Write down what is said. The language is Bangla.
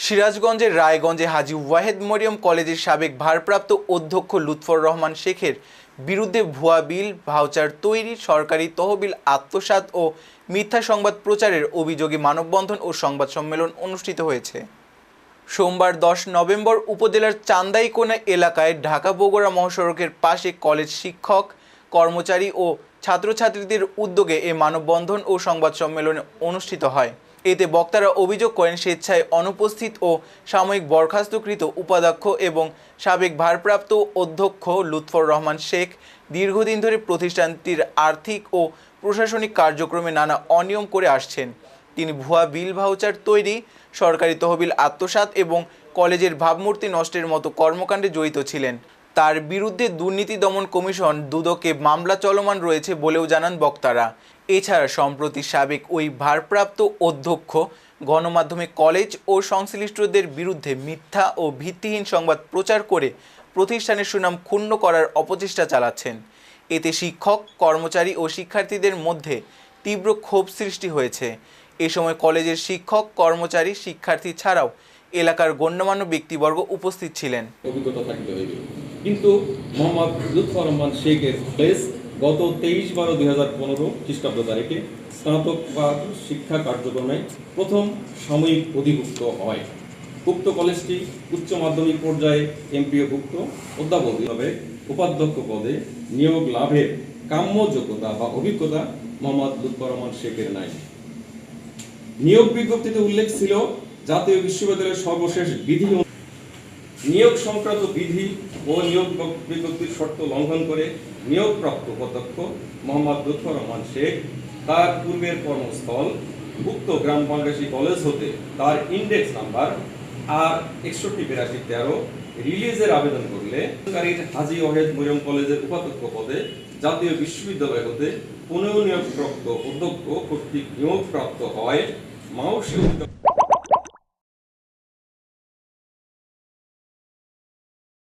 সিরাজগঞ্জের রায়গঞ্জে হাজী ওয়াহেদ মরিয়ম কলেজের সাবেক ভারপ্রাপ্ত অধ্যক্ষ লুৎফর রহমান শেখের বিরুদ্ধে ভুয়া বিল ভাউচার তৈরি, সরকারি তহবিল আত্মসাৎ ও মিথ্যা সংবাদ প্রচারের অভিযোগে মানববন্ধন ও সংবাদ সম্মেলন অনুষ্ঠিত হয়েছে। সোমবার 10 নভেম্বর উপজেলার চান্দাইকোনা এলাকায় ঢাকা-বগুড়া মহাসড়কের পাশে কলেজ শিক্ষক, কর্মচারী ও ছাত্রছাত্রীদের উদ্যোগে এ মানববন্ধন ও সংবাদ সম্মেলন অনুষ্ঠিত হয়। এতে বক্তারা অভিযোগ করেন, স্বেচ্ছায় অনুপস্থিত ও সাময়িক বরখাস্তকৃত উপাধ্যক্ষ এবং সাবেক ভারপ্রাপ্ত অধ্যক্ষ লুৎফর রহমান শেখ দীর্ঘদিন ধরে প্রতিষ্ঠানটির আর্থিক ও প্রশাসনিক কার্যক্রমে নানা অনিয়ম করে আসছেন। তিনি ভুয়া বিল ভাউচার তৈরি, সরকারি তহবিল আত্মসাৎ এবং কলেজের ভাবমূর্তি নষ্টের মতো কর্মকাণ্ডে জড়িত ছিলেন। তার বিরুদ্ধে দুর্নীতি দমন কমিশন দুদকে মামলা চলমান রয়েছে বলেও জানান বক্তারা। এছাড়া সম্প্রতি সাবেক ওই ভারপ্রাপ্ত অধ্যক্ষ গণমাধ্যমে কলেজ ও সংশ্লিষ্টদের বিরুদ্ধে মিথ্যা ও ভিত্তিহীন সংবাদ প্রচার করে প্রতিষ্ঠানের সুনাম ক্ষুণ্ণ করার অপচেষ্টা চালাচ্ছেন। এতে শিক্ষক, কর্মচারী ও শিক্ষার্থীদের মধ্যে তীব্র ক্ষোভ সৃষ্টি হয়েছে। এ সময় কলেজের শিক্ষক, কর্মচারী, শিক্ষার্থী ছাড়াও এলাকার গণ্যমান্য ব্যক্তিবর্গ উপস্থিত ছিলেন। অভিজ্ঞতা থাকতে হইবে, কিন্তু মোহাম্মদ লুৎফর রহমান শেখের কলেজ গত 23/12/2015 খ্রিস্টাব্দ তারিখে স্নাতক শিক্ষা কার্যক্রমে প্রথম সাময়িক অধিভুক্ত হয়। উক্ত কলেজটি উচ্চ মাধ্যমিক পর্যায়ে এমপিওভুক্ত অধ্যাপকভাবে উপাধ্যক্ষ পদে নিয়োগ লাভের কাম্য যোগ্যতা বা অভিজ্ঞতা মোহাম্মদ লুৎফর রহমান শেখের নাই। নিয়োগ বিজ্ঞপ্তিতে উল্লেখ ছিল, জাতীয় বিশ্ববিদ্যালয়ের সর্বশেষ বিধি নিয়োগ সংক্রান্ত বিধি ও নিয়োগ বিজ্ঞপ্তির শর্ত লঙ্ঘন করে নিয়োগপ্রাপ্ত উপাধ্যক্ষ মোহাম্মদ লুৎফর রহমান শেখ তার পূর্বের কর্মস্থল উক্ত গ্রাম বাংলাদেশী কলেজ হতে তার ইন্ডেক্স নাম্বার R618213 রিলিজের আবেদন করলে হাজী ওয়াহেদ মরিয়ম কলেজের উপাধ্যক্ষ পদে জাতীয় বিশ্ববিদ্যালয় হতে পুনঃ নিয়োগপ্রাপ্ত অধ্যক্ষ কর্তৃক নিয়োগপ্রাপ্ত হয়।